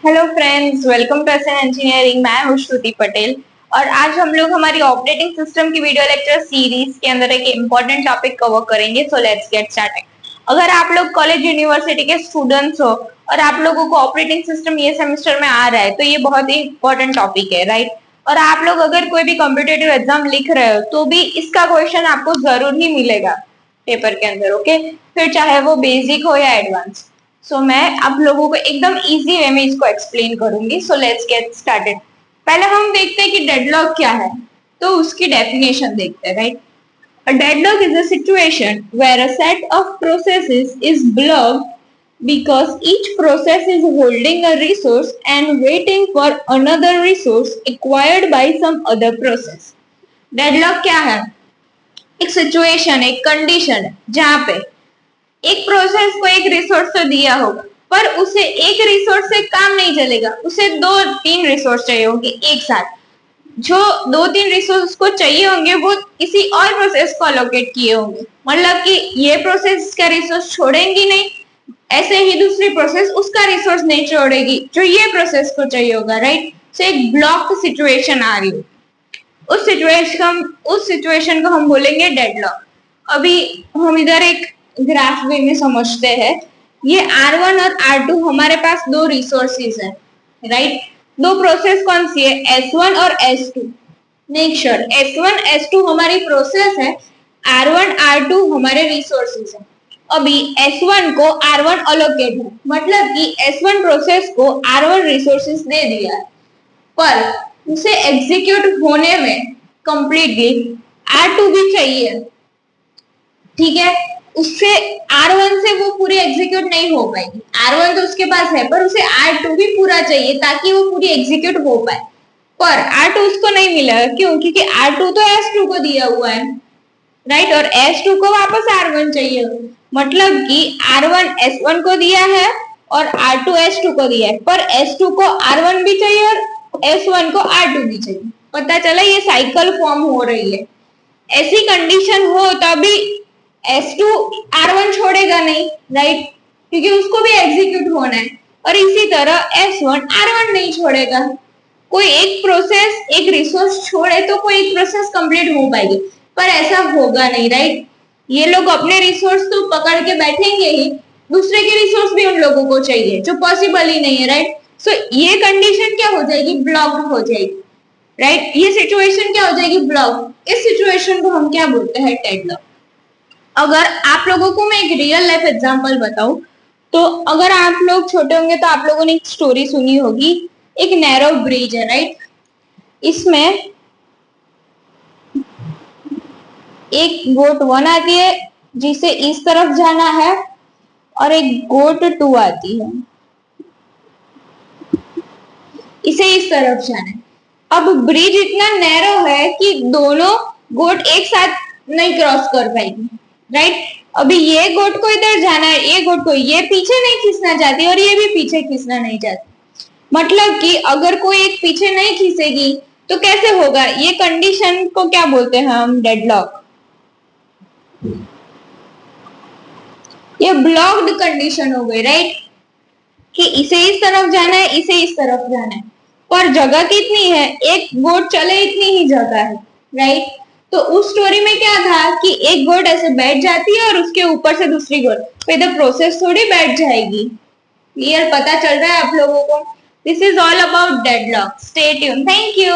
Hello friends, welcome to SN engineering. मैं हूं श्रुति पटेल और आज हम लोग हमारी ऑपरेटिंग सिस्टम की वीडियो लेक्चर सीरीज के अंदर एक इम्पोर्टेंट टॉपिक कवर करेंगे। So let's get started. अगर आप लोग कॉलेज यूनिवर्सिटी के स्टूडेंट्स हो और आप लोगों को ऑपरेटिंग सिस्टम ये सेमेस्टर में आ रहा है तो ये बहुत ही इंपॉर्टेंट टॉपिक है, राइट। और आप लोग अगर कोई भी कॉम्पिटेटिव एग्जाम लिख रहे हो तो भी इसका क्वेश्चन आपको जरूर ही मिलेगा पेपर के अंदर, ओके। फिर चाहे वो बेसिक हो या एडवांस। सो मैं आप लोगों को एकदम इजी वे में इसको एक्सप्लेन करूंगी। सो लेट्स गेट स्टार्टेड। पहले हम देखते हैं कि डेडलॉक क्या है, तो उसकी डेफिनेशन देखते हैं, right. A deadlock is a situation where a set of processes is blocked because each process is holding a resource and waiting for another resource acquired by some other process. Deadlock क्या है? एक situation, एक condition है जहां पे एक process को एक रिसोर्स तो दिया होगा पर उसे एक रिसोर्स से काम नहीं चलेगा, उसे दो तीन रिसोर्स चाहिए होंगे एक साथ। जो दो तीन रिसोर्स को चाहिए होंगे वो किसी और प्रोसेस को अलोकेट किए होंगे, मतलब कि ये प्रोसेस का रिसोर्स छोड़ेंगी नहीं, ऐसे ही दूसरी प्रोसेस उसका रिसोर्स नहीं छोड़ेगी जो ये प्रोसेस को चाहिए होगा, राइट। सो एक ब्लॉक सिचुएशन आ रही है, उस सिचुएशन को हम बोलेंगे डेडलॉक। अभी हम इधर एक ग्राफ वे में समझते हैं। ये R1 और R2 हमारे पास दो रिसोर्सेज है, राइट। दो प्रोसेस कौन सी है? S1 और S2। Make sure S1 S2 हमारी प्रोसेस है, R1 R2 हमारे रिसोर्सेज है। अभी S1 को R1 अलोकेट है, मतलब कि S1 प्रोसेस को R1 रिसोर्सेज दे दिया है, पर उसे एग्जीक्यूट होने में कंप्लीटली R2 भी चाहिए, ठीक है। उससे R1 से वो पूरी एग्जीक्यूट नहीं हो पाएगी। R1 तो उसके पास है पर उसे R2 भी पूरा चाहिए ताकि वो पूरी एग्जीक्यूट हो पाए, पर R2 उसको नहीं मिला। क्यों? क्योंकि R2 तो S2 को दिया हुआ है, राइट। और S2 को वापस R1 चाहिए, मतलब कि R1 S1 को दिया है और R2 S2 को दिया है, पर S2 को R1 भी चाहिए और S1 को R2 भी चाहिए। पता चला ये साइकिल फॉर्म हो रही है। ऐसी कंडीशन हो तभी S2 R1 छोड़ेगा नहीं, राइट, क्योंकि उसको भी एग्जीक्यूट होना है। और इसी तरह S1 R1 नहीं छोड़ेगा। कोई एक प्रोसेस एक रिसोर्स छोड़े तो कोई एक प्रोसेस कंप्लीट हो पाएगी, पर ऐसा होगा नहीं, राइट। ये लोग अपने रिसोर्स तो पकड़ के बैठेंगे ही, दूसरे के रिसोर्स भी उन लोगों को चाहिए, जो पॉसिबल ही नहीं है, राइट। सो ये कंडीशन क्या हो जाएगी? ब्लॉक्ड हो जाएगी, राइट। ये सिचुएशन क्या हो जाएगी? ब्लॉक। इस सिचुएशन को हम क्या बोलते हैं? डेडलॉक। अगर आप लोगों को मैं एक रियल लाइफ एग्जांपल बताऊं तो अगर आप लोग छोटे होंगे तो आप लोगों ने एक स्टोरी सुनी होगी। एक नैरो ब्रिज है, राइट। इसमें एक गोट 1 आती है जिसे इस तरफ जाना है और एक गोट 2 आती है, इसे इस तरफ जाना है। अब ब्रिज इतना नैरो है कि दोनों गोट एक साथ नहीं क्रॉस कर पाएगी, राइट। अभी ये गोट को इधर जाना है, ये गोट को ये पीछे नहीं खींचना चाहती और ये भी पीछे खींचना नहीं चाहती। मतलब कि अगर कोई एक पीछे नहीं खींचेगी तो कैसे होगा? ये कंडीशन को क्या बोलते हैं हम? डेडलॉक। ये ब्लॉक्ड कंडीशन हो गई, राइट, कि इसे इस तरफ जाना है, इसे इस तरफ जाना है, पर जगह कितनी है? एक गोट चले इतनी ही जगह है, राइट। तो उस स्टोरी में क्या था कि एक गोट ऐसे बैठ जाती है और उसके ऊपर से दूसरी गोट, तो इधर प्रोसेस थोड़ी बैठ जाएगी। क्लियर? पता चल रहा है आप लोगों को? This is all about deadlock. Stay tune. Thank you.